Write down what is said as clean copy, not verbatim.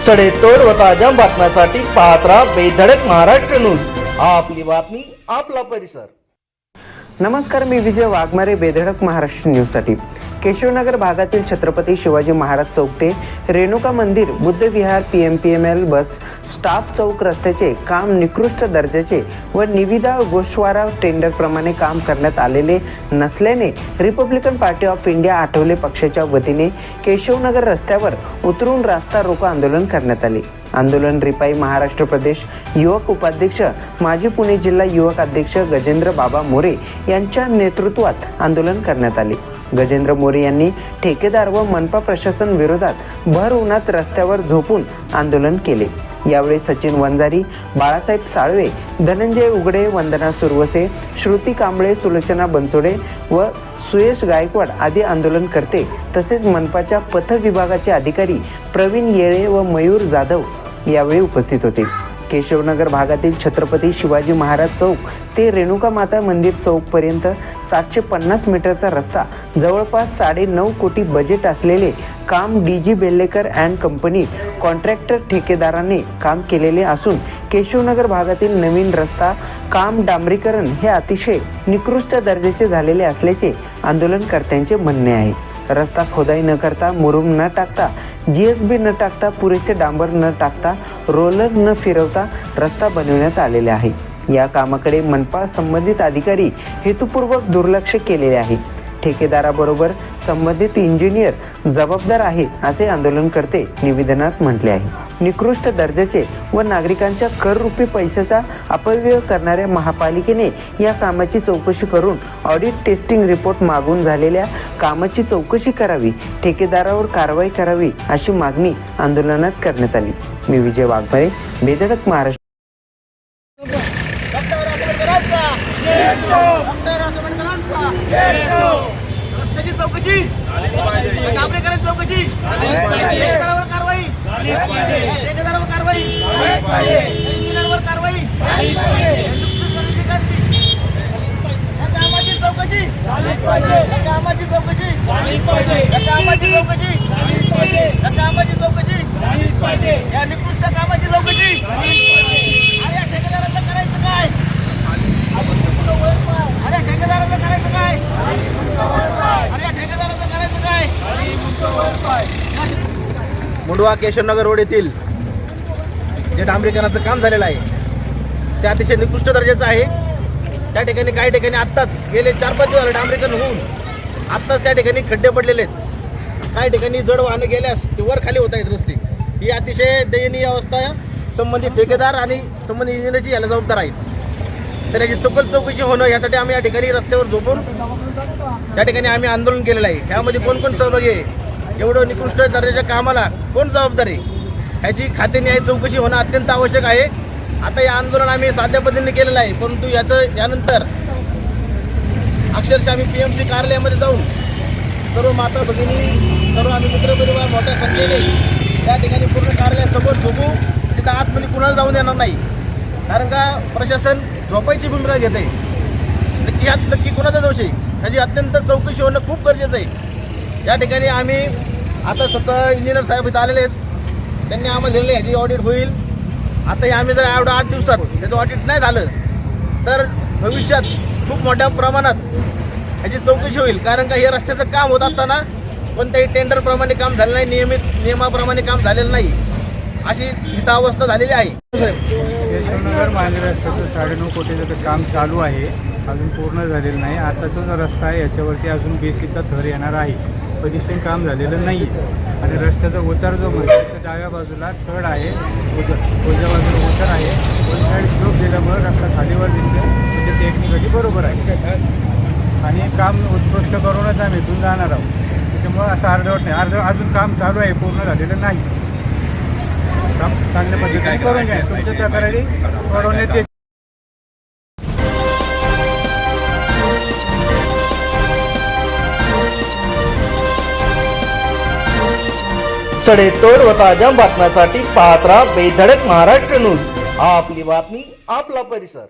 सडेतोड व ताज्या बातम्यांसाठी पाहत राहा बेधडक महाराष्ट्र न्यूज. आपली बातमी आपला परिसर. नमस्कार, मी विजय वाघमारे. बेधडक महाराष्ट्र न्यूज साठी केशवनगर भागातील छत्रपती शिवाजी महाराज चौक ते रेणुका मंदिर बुद्ध विहार PMPML बस स्टाफ चौक रस्त्याचे काम निकृष्ट दर्जाचे व निविदा गोषवारा टेंडर प्रमाणे काम करण्यात आलेले नसल्याने Republican party of India Athawale पक्षाच्या वतीने केशवनगर रस्त्यावर उतरून रास्ता रोको आंदोलन करण्यात आले. आंदोलन रिपाई महाराष्ट्र प्रदेश युवक उपाध्यक्ष माजी पुणे जिल्हा युवक अध्यक्ष गजेंद्र बाबा मोरे यांच्या नेतृत्वात आंदोलन करण्यात आले. गजेंद्र मोरे यांनी ठेकेदार व मनपा प्रशासन विरोधात भर उन्हात रस्त्यावर झोपून आंदोलन केले. यावेळी सचिन वंजारी, बाळासाहेब साळवे, धनंजय उघडे, वंदना सुरवसे, श्रुती कांबळे, सुलोचना बनसोडे व सुयश गायकवाड आदी आंदोलनकर्ते तसेच मनपाच्या पथ विभागाचे अधिकारी प्रवीण येळे व मयूर जाधव यावेळी उपस्थित होते. केशवनगर भागातील छत्रपती शिवाजी महाराज चौक ते रेणुका माता मंदिर चौक पर्यंत 750 मीटरचा रस्ता जवळपास 9.5 कोटी बजेट असलेले काम DG Bellekar and company contractor ठेकेदाराने काम केलेले असून केशवनगर भागातील नवीन रस्ता काम डांबरीकरण हे अतिशय निकृष्ट दर्जाचे झालेले असल्याचे आंदोलनकर्त्यांचे म्हणणे आहे. रस्ता खोदाई न करता, मुरुम न टाकता, GSB न टाकता, पुरेसे डांबर न टाकता, रोलर न फिरवता रस्ता बनवण्यात आलेला आहे. या कामाकडे मनपा संबंधित अधिकारी हेतुपूर्वक दुर्लक्ष केलेले आहे. ठेकेदाराबरोबर संबंधित इंजिनियर जबाबदार आहे असे आंदोलनकर्ते निवेदनात म्हटले आहे. निकृष्ट दर्जाचे व नागरिकांच्या कररूपी पैशाचा अपव्यय करणाऱ्या महापालिकेने या कामाची चौकशी करून ऑडिट टेस्टिंग रिपोर्ट मागून झालेल्या कामाची चौकशी करावी, ठेकेदारावर कारवाई करावी अशी मागणी आंदोलनात करण्यात आली. मी विजय वाघमारे, बेधडक महाराष्ट्र. रस्त्याची चौकशी, डांबरीकरण चौकशी, ठेकेदारावर कारवाई, ठेकेदारावर कारवाई, इंजिनियरवर कारवाई, कामाची चौकशी, कामाची चौकशी, कामाची चौकशी, कामाची चौकशी, या निकृष्ट कामाची चौकशी. अरे ठेकेदाराचं करायचं काय? अरे ठेकेदाराचं करायचं काय? अरे ठेकेदाराचं करायचं काय? मुंडवा केशवनगर रोड येथील जे डांबरीकरणाचं काम झालेलं आहे ते अतिशय निकृष्ट दर्जाचं आहे. त्या ठिकाणी काही ठिकाणी आत्ताच गेले 4-5 दिवस डांबरीकरण होऊन आत्ताच त्या ठिकाणी खड्डे पडलेले आहेत. काही ठिकाणी जड वाहनं गेल्यास ते वर खाली होत आहेत रस्ते. ही अतिशय दयनीय अवस्था संबंधित ठेकेदार आणि संबंधित इंजिनियरची याला जबाबदार आहेत. तर याची सखोल चौकशी होणं यासाठी आम्ही या ठिकाणी रस्त्यावर झोपून त्या ठिकाणी आम्ही आंदोलन केलेलं आहे. त्यामध्ये कोण कोण सहभागी आहे, एवढं निकृष्ट दर्जाच्या कामाला कोण जबाबदार आहे, ह्याची खातेन्याय चौकशी होणं अत्यंत आवश्यक आहे. आता हे आंदोलन आम्ही साध्या पद्धतीने केलेलं आहे, परंतु यानंतर अक्षरशः आम्ही PMC कार्यालयामध्ये जाऊन सर्व माता भगिनी, सर्व आम्ही मित्रपरिवार मोठ्या संख्येने त्या ठिकाणी पूर्ण कार्यालयासमोर झोपू. तिथं आतमध्ये कुणाला जाऊन देणार नाही, कारण का प्रशासन झोपायची भूमिका घेत आहे. नक्की ह्यात नक्की कुणाचा दोष आहे ह्याची अत्यंत चौकशी होणं खूप गरजेचं आहे. या ठिकाणी आम्ही आता स्वतः इंजिनियर साहेब इथं आलेले आहेत, त्यांनी आम्हाला दिलेले ह्याची ऑडिट होईल. आता हे आम्ही जर एवढं 8 दिवसात त्याचं ऑडिट नाही झालं तर भविष्यात खूप मोठ्या प्रमाणात ह्याची चौकशी होईल. कारण का हे रस्त्याचं काम होत असताना कोणत्याही टेंडरप्रमाणे काम झालं नाही, नियमाप्रमाणे काम झालेलं नाही, अशी इथं अवस्था झालेली आहे. केशवनगर महाराष्ट्राचं 9.5 कोटीचं काम चालू आहे, अजून पूर्ण झालेलं नाही. आताचा जो रस्ता आहे याच्यावरती अजून BCचा थर येणार आहे, फिनिशिंग काम झालेलं नाही. आणि रस्त्याचा उतार जो म्हणजे डाव्या बाजूला चढ आहे, उजव्या बाजूला उतार आहे, वन साईड स्लोप दिल्यामुळे रस्ता खालीवर दिसते, म्हणजे टेक्निकली बरोबर आहे. आणि काम उत्कृष्ट करूनच आम्ही इथून जाणार आहोत. त्याच्यामुळं असं अर्धवट नाही, अजून काम चालू आहे, पूर्ण झालेलं नाही. काम चांगल्या पद्धतीने करून घ्या, तुमच्या तक्रारी सोडवण्यात येते. सडेतोड व ताज्या बातम्यांसाठी पाहत राहा बेधडक महाराष्ट्र न्यूज. आपली बातमी आपला परिसर.